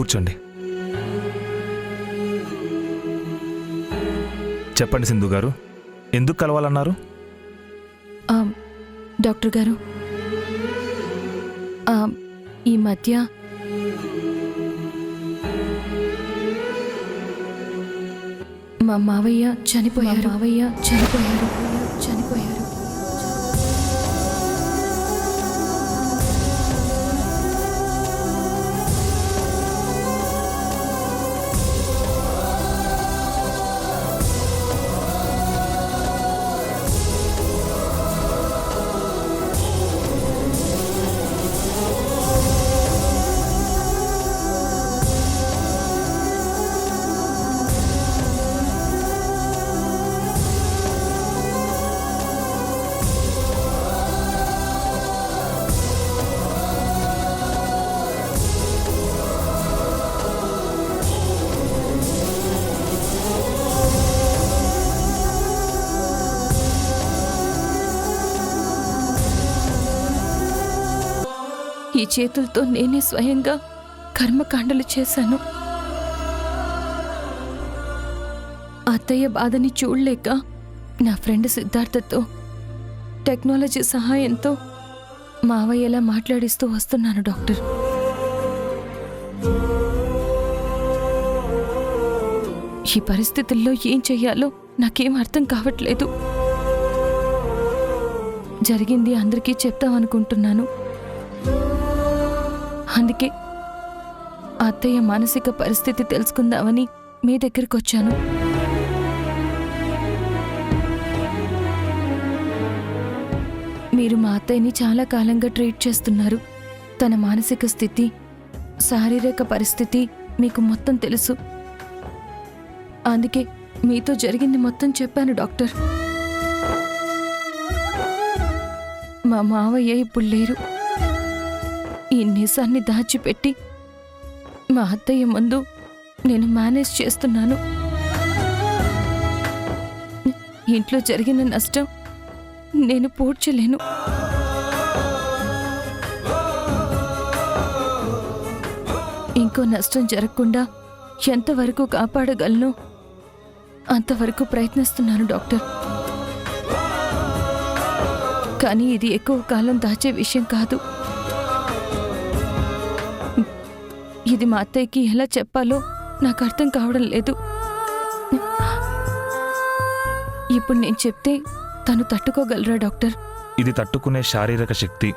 కూర్చోండి. చెప్పండి సింధు గారు, ఎందుకు కలవాలన్నారు? డాక్టర్ గారు, ఈ మధ్య మా మావయ్య చనిపోయారు. ఈ చేతులతో నేనే స్వయంగా కర్మకాండలు చేశాను. అత్తయ్య బాధని చూడలేక నా ఫ్రెండ్ సిద్ధార్థతో టెక్నాలజీ సహాయంతో మావయ్యలా మాట్లాడిస్తూ వస్తున్నాను డాక్టర్. ఈ పరిస్థితుల్లో ఏం చెయ్యాలో నాకేం అర్థం కావట్లేదు. జరిగింది అందరికీ చెప్తామనుకుంటున్నాను. అందుకే అత్తయ్య మానసిక పరిస్థితి తెలుసుకుందామని మీ దగ్గరికి వచ్చాను. మీరు మా అత్తయ్యని చాలా కాలంగా ట్రీట్ చేస్తున్నారు. తన మానసిక స్థితి, శారీరక పరిస్థితి మీకు మొత్తం తెలుసు. అందుకే మీతో జరిగింది మొత్తం చెప్పాను డాక్టర్. మా మావయ్య ఇప్పుడు లేరు. ఈ నిజాన్ని దాచిపెట్టి మా అత్తయ్య ముందు నేను మేనేజ్ చేస్తున్నాను. ఇంట్లో జరిగిన నష్టం నేను పూడ్చలేను. ఇంకో నష్టం జరగకుండా ఎంతవరకు కాపాడగలను అంతవరకు ప్రయత్నిస్తున్నాను డాక్టర్. కానీ ఇది ఎక్కువ కాలం దాచే విషయం కాదు. ఇది మా అత్తయ్యకి ఎలా చెప్పాలో నాకు అర్థం కావడం లేదు. ఇప్పుడు నేను చెప్తే తను తట్టుకోగలరా డాక్టర్? ఇది తట్టుకునే శారీరక శక్తి,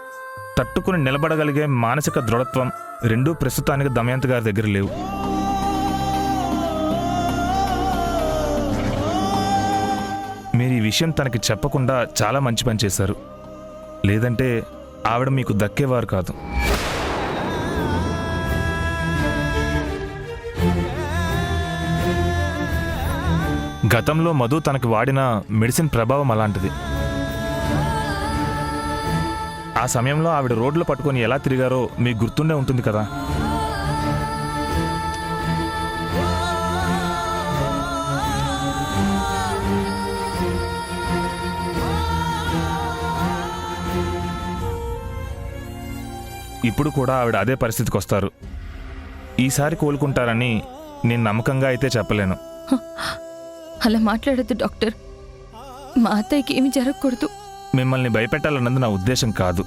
తట్టుకుని నిలబడగలిగే మానసిక దృఢత్వం రెండూ ప్రస్తుతానికి దమయంతి గారి దగ్గర లేవు. మీరు ఈ విషయం తనకి చెప్పకుండా చాలా మంచి పని చేశారు. లేదంటే ఆవిడ మీకు దక్కేవారు కాదు. గతంలో మధు తనకి వాడిన మెడిసిన్ ప్రభావం అలాంటిది. ఆ సమయంలో ఆవిడ రోడ్లు పట్టుకొని ఎలా తిరిగారో మీకు గుర్తుండే ఉంటుంది కదా. ఇప్పుడు కూడా ఆవిడ అదే పరిస్థితికి వస్తారు. ఈసారి కోలుకుంటారని నేను నమ్మకంగా అయితే చెప్పలేను. అలా మాట్లాడద్దు డాక్టర్. మా అత్తయ్యకి ఏమి జరగకూడదు. మిమ్మల్ని భయపెట్టాలన్నది నా ఉద్దేశం కాదు.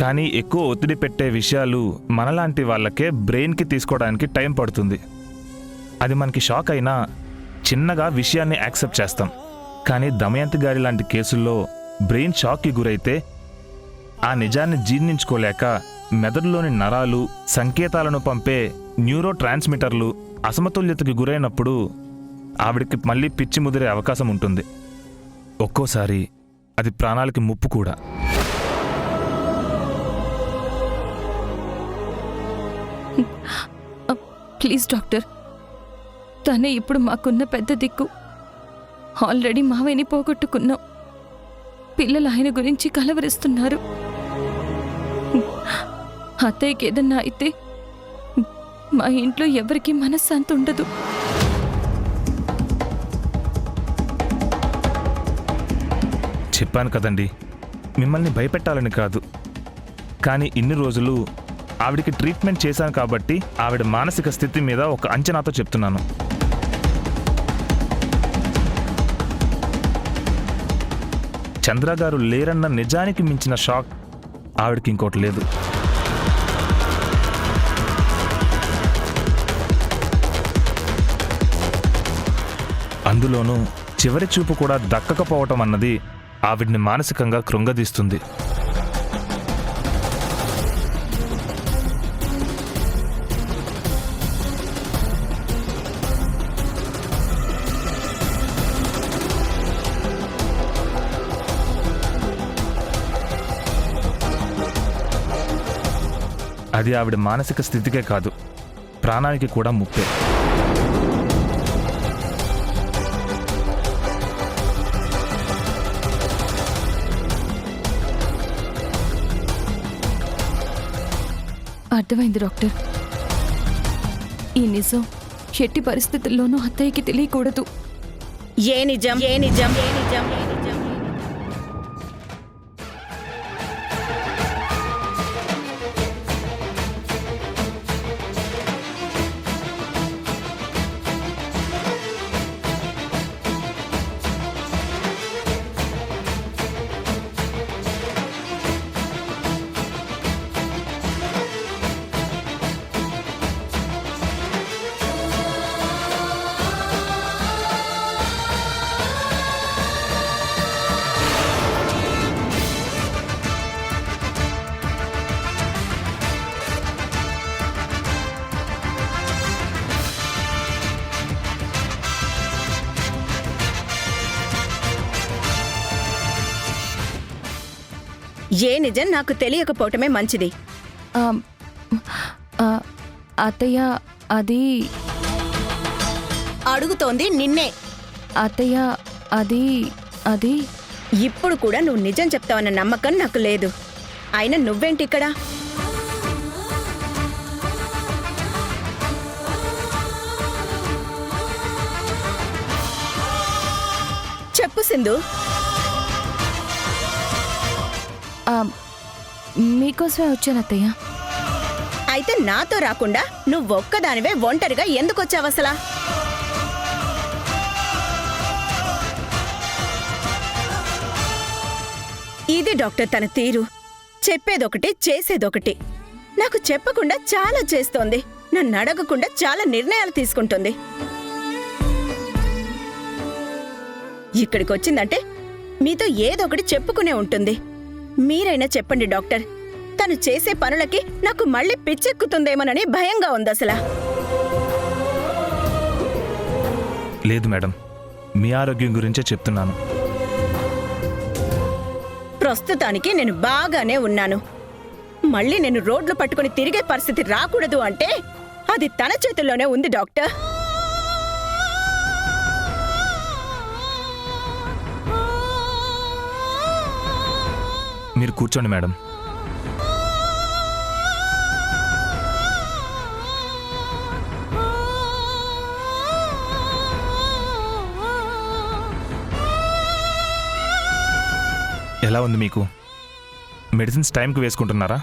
కానీ ఎక్కువ ఒత్తిడి పెట్టే విషయాలు మనలాంటి వాళ్ళకే బ్రెయిన్కి తీసుకోవడానికి టైం పడుతుంది. అది మనకి షాక్ అయినా చిన్నగా విషయాన్ని యాక్సెప్ట్ చేస్తాం. కానీ దమయంతి గారి లాంటి కేసుల్లో బ్రెయిన్ షాక్కి గురైతే ఆ నిజాన్ని జీర్ణించుకోలేక మెదడులోని నరాలు, సంకేతాలను పంపే న్యూరో ట్రాన్స్మిటర్లు అసమతుల్యతకి గురైనప్పుడు ఆవిడికి మళ్ళీ పిచ్చి ముదిరే అవకాశం ఉంటుంది. ఒక్కోసారి అది ప్రాణాలకి ముప్పు కూడా. ప్లీజ్ డాక్టర్, తనే ఇప్పుడు మాకున్న పెద్ద దిక్కు. ఆల్రెడీ మావయ్యని పోగొట్టుకున్నాం. పిల్లలు ఆయన గురించి కలవరిస్తున్నారు. అత్తయ్యకి ఏదన్నా అయితే మా ఇంట్లో ఎవరికీ మనశ్శాంతి ఉండదు. చెప్పాను కదండి, మిమ్మల్ని భయపెట్టాలని కాదు. కానీ ఇన్ని రోజులు ఆవిడికి ట్రీట్మెంట్ చేశాను కాబట్టి ఆవిడ మానసిక స్థితి మీద ఒక అంచనాతో చెప్తున్నాను. చంద్ర గారు లేరన్న నిజానికి మించిన షాక్ ఆవిడకి ఇంకోటి లేదు. అందులోనూ చివరి చూపు కూడా దక్కకపోవటం అన్నది ఆవిడ్ని మానసికంగా కృంగదీస్తుంది. అది ఆవిడ మానసిక స్థితికే కాదు, ప్రాణానికి కూడా ముప్పే. అర్థమైంది డాక్టర్. ఈ నిజం ఎట్టి పరిస్థితుల్లోనూ అత్తయ్యకి తెలియకూడదు. ఏ నిజం? ఏ నిజం? ఏ నిజం? ఏ నిజం? ఏ నిజం నాకు తెలియకపోవటమే మంచిది. ఆ, ఆ, అత్తయ్య అది అడుగుతోంది నిన్నే. అత్తయ్య అది అది ఇప్పుడు కూడా నువ్వు నిజం చెప్తావన్న నమ్మకం నాకు లేదు. అయినా నువ్వేంటి ఇక్కడ? చెప్పు సింధు. ఆ, మీకోసమే వచ్చాను అత్తయ్య. అయితే నాతో రాకుండా నువ్వొక్కదానివే ఒంటరిగా ఎందుకు వచ్చావు అసలా? ఇది డాక్టర్ తన తీరు. చెప్పేదొకటి చేసేదొకటి. నాకు చెప్పకుండా చాలా చేస్తోంది. నన్ను అడగకుండా చాలా నిర్ణయాలు తీసుకుంటుంది. ఇక్కడికి వచ్చిందంటే మీతో ఏదొకటి చెప్పుకునే ఉంటుంది. మీరైనా చెప్పండి డాక్టర్, తను చేసే పనులకి నాకు మళ్ళీ పిచ్చెక్కుతుందేమోనని భయంగా ఉంది అసలా. లేదు మేడం, మీ ఆరోగ్యం గురించే చెప్తున్నాను. ప్రస్తుతానికి నేను బాగానే ఉన్నాను. మళ్ళీ నేను రోడ్లు పట్టుకుని తిరిగే పరిస్థితి రాకూడదు అంటే అది తన చేతుల్లోనే ఉంది డాక్టర్. మీరు కూర్చోండి మేడం. ఎలా ఉంది మీకు? మెడిసిన్స్ టైంకి వేసుకుంటున్నారా?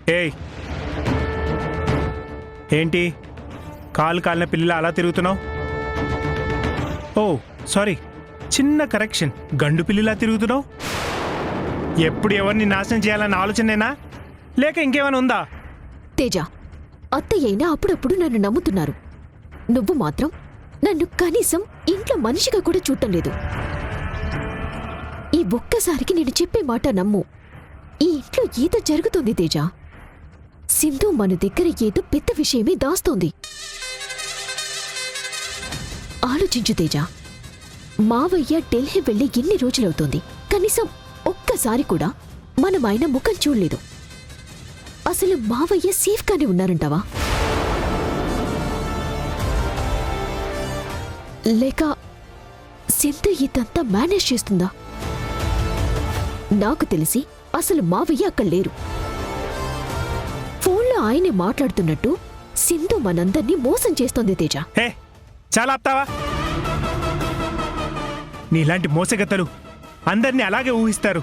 ఏయ్, ఏంటి కాలు కాలిన పిల్లలు అలా తిరుగుతున్నావు? ఓ సారీ, చిన్న కరెక్షన్, గండు పిల్లిలా తిరుగుతున్నావు. ఎప్పుడు ఎవరిని నాశనం చేయాలన్న ఆలోచనేనా, లేక ఇంకేమైనా ఉందా? తేజ, అత్తయ్యైనా అప్పుడప్పుడు నన్ను నమ్ముతున్నారు. నువ్వు మాత్రం నన్ను కనీసం ఇంట్లో మనిషిగా కూడా చూడటం లేదు. ఈ ఒక్కసారికి నేను చెప్పే మాట నమ్ము. ఈ ఇంట్లో ఏదో జరుగుతుంది తేజ. సింధు మన దగ్గర ఏదో పెద్ద విషయమే దాస్తోంది. ఆలోచించు తేజ. మావయ్య ఢిల్లీ వెళ్ళి ఎన్ని రోజులవుతోంది? కనీసం ఒక్కసారి కూడా మనం ఆయన ముఖం చూడలేదు. అసలు మావయ్య సేఫ్గానే ఉన్నారంటావా? లేక సింధు ఇదంతా మేనేజ్ చేస్తుందా? నాకు తెలిసి అసలు మావయ్య అక్కడ లేరు. ఫోన్లో ఆయనే మాట్లాడుతున్నట్టు సింధు మనందర్నీ మోసం చేస్తోంది తేజ. హే, చాలా ఆప్తావా? నీలాంటి మోసగత్తలు అందరినీ అలాగే ఊహిస్తారు.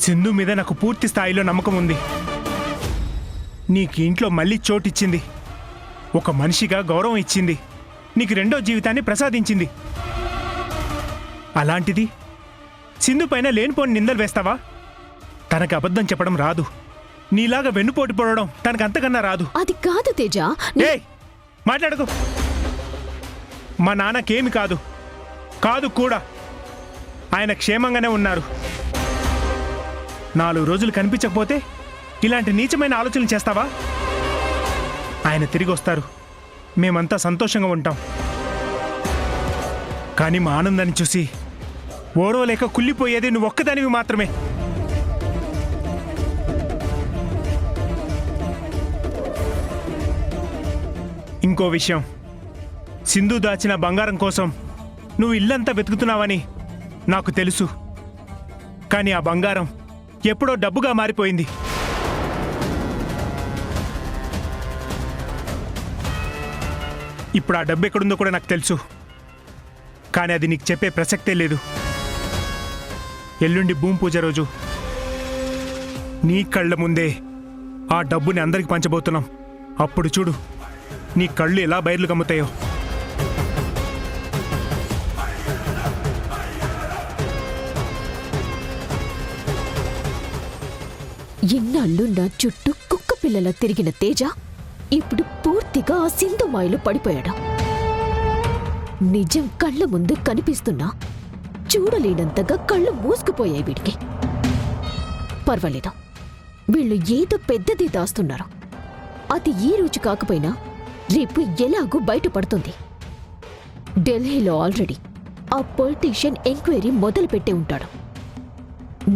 సింధు మీద నాకు పూర్తి స్థాయిలో నమ్మకం ఉంది. నీకు ఇంట్లో మళ్ళీ చోటిచ్చింది, ఒక మనిషిగా గౌరవం ఇచ్చింది, నీకు రెండో జీవితాన్ని ప్రసాదించింది. అలాంటిది సింధు పైన లేనిపోని నిందలు వేస్తావా? తనకు అబద్ధం చెప్పడం రాదు, నీలాగా వెన్నుపోటు పొడవడం తనకు అంతకన్నా రాదు. అది కాదు తేజ. ఏయ్, మాట్లాడకు. మా నాన్నకేమి కాదు, కాదు కూడా. ఆయన క్షేమంగానే ఉన్నారు. 4 రోజులు కనిపించకపోతే ఇలాంటి నీచమైన ఆలోచనలు చేస్తావా? ఆయన తిరిగి వస్తారు, మేమంతా సంతోషంగా ఉంటాం. కానీ మా ఆనందాన్ని చూసి ఓరోలేక కుళ్ళిపోయేది నువ్వు ఒక్కదానివి మాత్రమే. ఇంకో విషయం, సింధు దాచిన బంగారం కోసం నువ్వు ఇల్లంతా వెతుకుతున్నావని నాకు తెలుసు. కానీ ఆ బంగారం ఎప్పుడో డబ్బుగా మారిపోయింది. ఇప్పుడు ఆ డబ్బు ఎక్కడుందో కూడా నాకు తెలుసు. కానీ అది నీకు చెప్పే ప్రసక్తే లేదు. ఎల్లుండి భూమి పూజ రోజు నీ కళ్ళ ముందే ఆ డబ్బుని అందరికి పంచబోతున్నాం. అప్పుడు చూడు నీ కళ్ళు ఎలా బయర్లు కమ్ముతాయో. ఇన్నాళ్ళు నా చుట్టూ కుక్క పిల్లల తిరిగిన తేజ ఇప్పుడు పూర్తిగా ఆ సింధు మాయలో పడిపోయాడు. నిజం కళ్ళ ముందు కనిపిస్తున్నా చూడలేనంతగా కళ్ళు మూసుకుపోయాయి వీడికి. పర్వాలేదు, వీళ్ళు ఏదో పెద్దది దాస్తున్నారు. అది ఈ రోజు కాకపోయినా రేపు ఎలాగూ బయటపడుతుంది. ఢిల్లీలో ఆల్రెడీ ఆ పొలిటీషియన్ ఎంక్వైరీ మొదలుపెట్టే ఉంటాడు.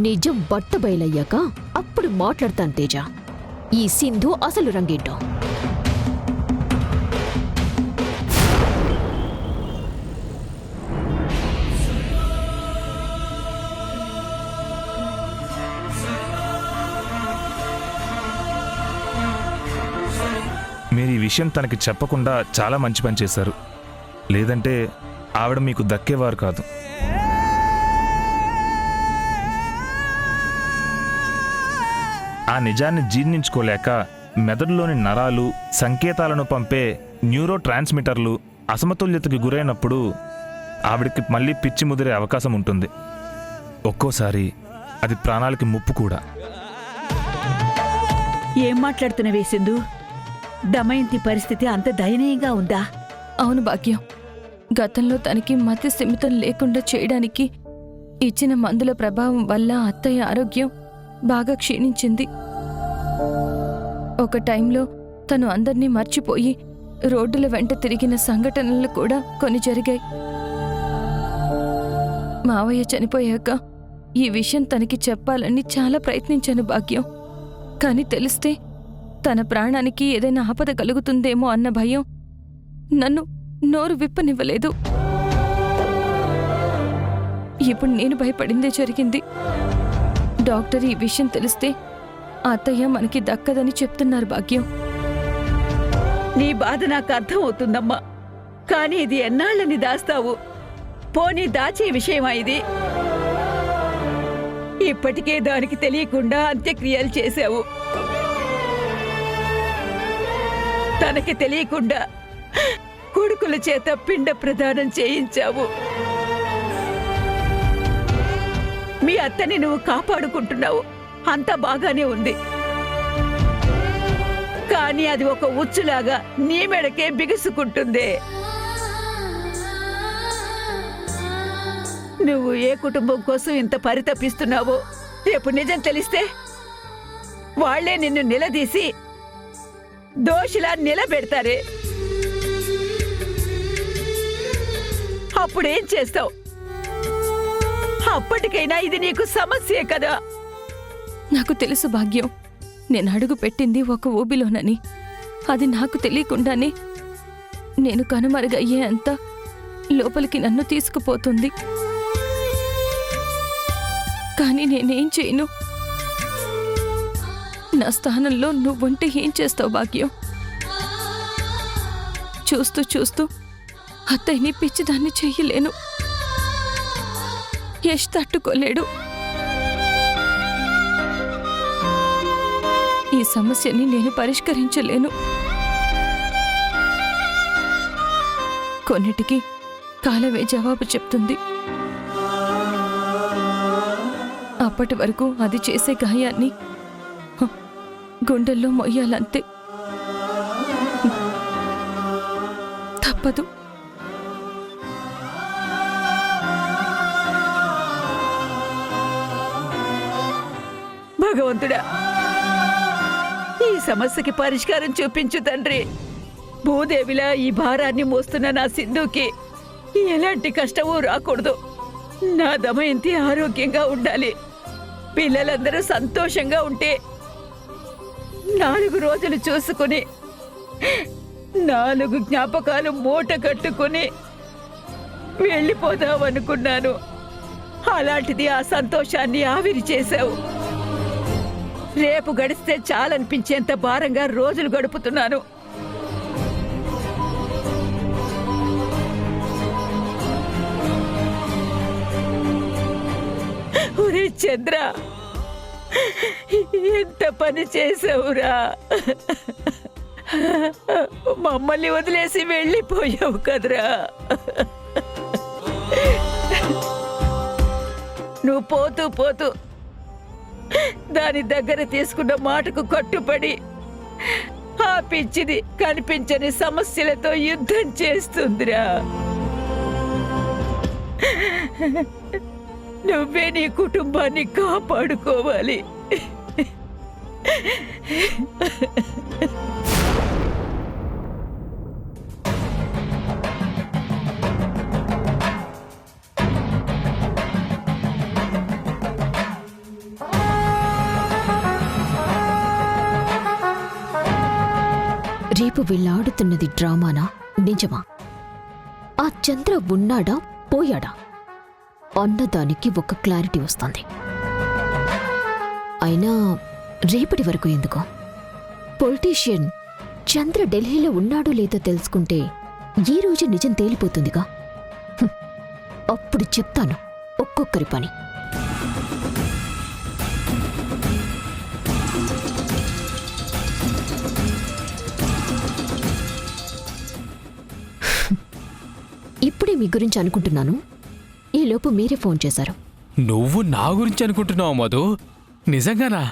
నిజం బట్టబయలయ్యాక అప్పుడు మాట్లాడతాను తేజ, ఈ సింధు అసలు రంగేంటో. మీరు ఈ విషయం తనకి చెప్పకుండా చాలా మంచి పని చేశారు. లేదంటే ఆవిడ మీకు దక్కేవారు కాదు. ఆ నిజాన్ని జీర్ణించుకోలేక మెదడులోని నరాలు సంకేతాలను పంపే న్యూరో ట్రాన్స్మిటర్లు అసమతుల్యతకి గురైనప్పుడు ఆవిడకి మళ్ళీ పిచ్చి ముదిరే అవకాశం ఉంటుంది. ఒక్కోసారి అది ప్రాణాలకి ముప్పు కూడా. ఏం మాట్లాడుతున్నవే సింధు? దమయంతి పరిస్థితి అంత దయనీయంగా ఉందా? అవును భాగ్యం, గతంలో తనకి మతి స్థిమితం లేకుండా చేయడానికి ఇచ్చిన మందుల ప్రభావం వల్ల అత్తయ్య ఆరోగ్యం బాగా క్షీణించింది. ఒక టైంలో తను అందర్నీ మర్చిపోయి రోడ్డుల వెంట తిరిగిన సంఘటనలు కూడా కొన్ని జరిగాయి. మావయ్య చనిపోయాక ఈ విషయం తనకి చెప్పాలని చాలా ప్రయత్నించాను భాగ్యం. కాని తెలిస్తే తన ప్రాణానికి ఏదైనా ఆపద కలుగుతుందేమో అన్న భయం నన్ను నోరు విప్పనివ్వలేదు. ఇప్పుడు నేను భయపడిందే జరిగింది. డాక్టర్ ఈ విషయం తెలిస్తే అత్తయ్య మనకి దక్కదని చెప్తున్నారు భాగ్యం. నీ బాధ నాకు అర్థం అవుతుందమ్మా. కానీ ఇది ఎన్నాళ్ళని దాస్తావు? పోనీ దాచే విషయమా ఇది? ఇప్పటికే దానికి తెలియకుండా అంత్యక్రియలు చేశావు. తనకి తెలియకుండా కొడుకుల చేత పిండ ప్రదానం చేయించావు. మీ అత్తని నువ్వు కాపాడుకుంటున్నావు, అంతా బాగానే ఉంది. కానీ అది ఒక ఉచ్చులాగా నీ మెడకే బిగుసుకుంటుంది. నువ్వు ఏ కుటుంబం కోసం ఇంత పరితపిస్తున్నావో రేపు నిజం తెలిస్తే వాళ్లే నిన్ను నిలదీసి దోషిలా నిలబెడతారే. అప్పుడేం చేస్తావు? అప్పటికైనా ఇది నీకు సమస్యే కదా. నాకు తెలుసు భాగ్యం, నేను అడుగు పెట్టింది ఒక ఊబిలోనని. అది నాకు తెలియకుండానే నేను కనుమరుగయ్యే అంత లోపలికి నన్ను తీసుకుపోతుంది. కానీ నేనేం చేయను? నా స్థానంలో నువ్వుంటే ఏం చేస్తావు భాగ్యం? చూస్తూ చూస్తూ అత్తయ్యని పిచ్చిదాన్ని చెయ్యలేను. యష్ తట్టుకోలేడు. ఈ సమస్యని నేను పరిష్కరించలేను. కొన్నిటికి కాలమే జవాబు చెప్తుంది. అప్పటి వరకు అది చేసే గాయాన్ని గుండెల్లో మొయ్యాలంతే. తప్పదు. భగవంతుడా, ఈ సమస్యకి పరిష్కారం చూపించు తండ్రి. భూదేవిలా ఈ భారాన్ని మోస్తున్న నా సింధుకి ఎలాంటి కష్టమూ రాకూడదు. నా దమయంతి ఆరోగ్యంగా ఉండాలి. పిల్లలందరూ సంతోషంగా ఉంటే 4 రోజులు చూసుకుని 4 జ్ఞాపకాలు మూట కట్టుకుని వెళ్ళిపోదామనుకున్నాను. అలాంటిది ఆ సంతోషాన్ని ఆవిరి చేశావు. రేపు గడిస్తే చాలనిపించేంత భారంగా రోజులు గడుపుతున్నాను. ఒరే చంద్ర, ఎంత పని చేసావురా! మమ్మల్ని వదిలేసి వెళ్ళిపోయావు కదరా. నువ్వు పోతూ పోతూ దాని దగ్గర తీసుకున్న మాటకు కట్టుబడి ఆ పిచ్చిది కనిపించని సమస్యలతో యుద్ధం చేస్తుందిరా. నువ్వే నీ కుటుంబాన్ని కాపాడుకోవాలి. రేపు వీళ్ళాడుతున్నది డ్రామానా నిజమా? ఆ చంద్ర ఉన్నాడా పోయాడా అన్నదానికి ఒక క్లారిటీ వస్తుంది. అయినా రేపటి వరకు ఎందుకు? పొలిటీషియన్ చంద్ర ఢిల్లీలో ఉన్నాడో లేదో తెలుసుకుంటే ఈ రోజు నిజం తేలిపోతుందిగా. అప్పుడు చెప్తాను ఒక్కొక్కరి పని. ఇప్పుడే మీ గురించి అనుకుంటున్నాను. ఈలోపు మీరే ఫోన్ చేశారు. నువ్వు నా గురించి అనుకుంటున్నావు మధు? నిజంగానా?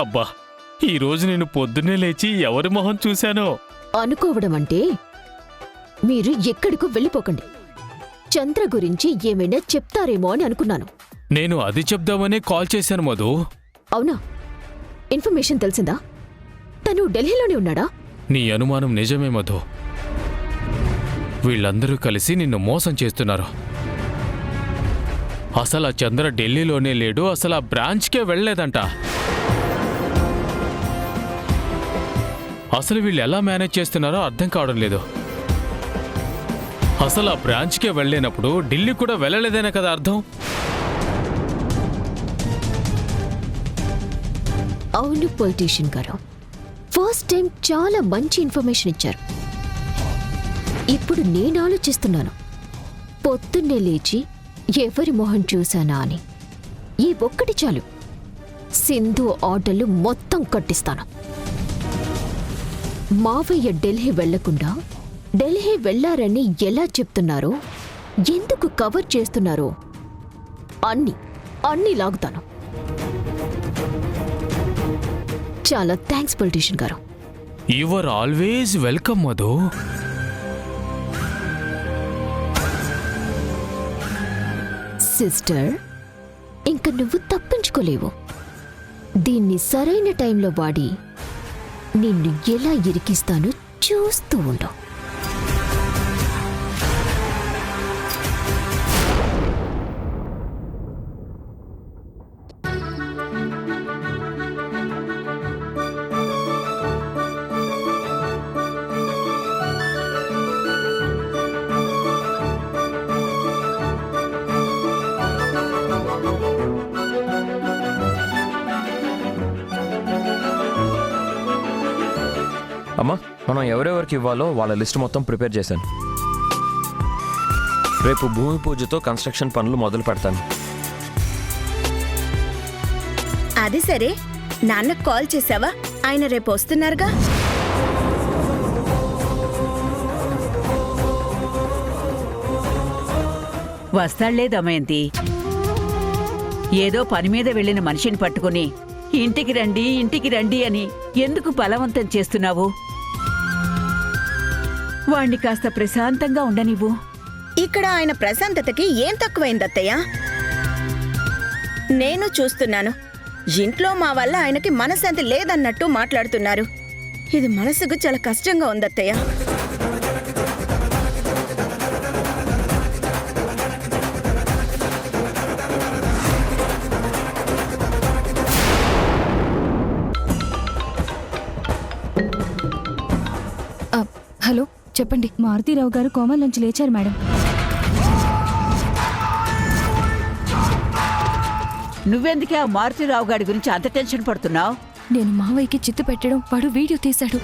అబ్బా, ఈరోజు నేను పొద్దున్నే లేచి ఎవరి మొహం చూశానో. అనుకోవడం అంటే మీరు ఎక్కడికో వెళ్ళిపోకండి. చంద్ర గురించి ఏమైనా చెప్తారేమో అని అనుకున్నాను. నేను అది చెప్దామనే కాల్ చేశాను మధు. అవునా? ఇన్ఫర్మేషన్ తెలిసిందా? తను ఢిల్లీలోనే ఉన్నాడా? నీ అనుమానం నిజమే మధు. వీళ్ళందరూ కలిసి నిన్ను మోసం చేస్తున్నారు. అసలు ఆ చంద్ర ఢిల్లీలోనే లేడు. అసలు ఆ బ్రాంచ్కే వెళ్ళలేదంట. అసలు వీళ్ళు ఎలా మేనేజ్ చేస్తున్నారో అర్థం కావడం లేదు. అసలు ఆ బ్రాంచ్కే వెళ్ళలేనప్పుడు ఢిల్లీ కూడా వెళ్ళలేదనే కదా అర్థం. అవును పొలిటీషియన్ గారు, ఫస్ట్ టైం చాలా మంచి ఇన్ఫర్మేషన్ ఇచ్చారు. ఇప్పుడు నేను ఆలోచిస్తున్నాను, పొద్దున్నే లేచి ఎవరి మొహం చూశానా అని. ఈ ఒక్కటి చాలు, సింధు ఆటలు మొత్తం కట్టిస్తాను. మావయ్య ఢిల్లీ వెళ్లకుండా ఢిల్లీ వెళ్లారని ఎలా చెప్తున్నారో, ఎందుకు కవర్ చేస్తున్నారో అన్ని లాగుతాను. చాలా థ్యాంక్స్ పొలిటీషియన్ గారు. You are always welcome Madhu. Sister, ఇంక నువ్వు తప్పించుకోలేవు. దీన్ని సరైన టైంలో వాడి నిన్ను ఎలా ఇరికిస్తానో చూస్తూ ఉండు. అమ్మా, మనం ఎవరెవరికి ఇవ్వాలో వాళ్ళ లిస్ట్ మొత్తం ప్రిపేర్ చేశాను. రేపు భూమి పూజతో కన్స్ట్రక్షన్ పనులు మొదలు పెడతాను. అది సరే, నాన్నకు కాల్ చేసావా? ఆయన రేపు వస్తున్నారుగా. వస్తాళ్లే దమయంతి. ఏదో పని మీద వెళ్ళిన మనిషిని పట్టుకుని ఇంటికి రండి అని ఎందుకు బలవంతం చేస్తున్నావు? వాణ్ణి కాస్త ప్రశాంతంగా ఉండనివ్వు. ఇక్కడ ఆయన ప్రశాంతతకి ఏం తక్కువైంది అత్తయ్య? నేను చూస్తున్నాను. ఇంట్లో మా వల్ల ఆయనకి మనశ్శాంతి లేదన్నట్టు మాట్లాడుతున్నారు. ఇది మనసుకు చాలా కష్టంగా ఉంది అత్తయ్య. హలో, చెప్పండి. మారుతీరావు గారు కోమల్ నుంచి లేచారు మేడం. నువ్వెందుకే ఆ మారుతిరావు గారి గురించి అంత టెన్షన్ పడుతున్నావు? నేను మావయ్యకి చిత్తు పెట్టడం వాడు వీడియో తీశాడు.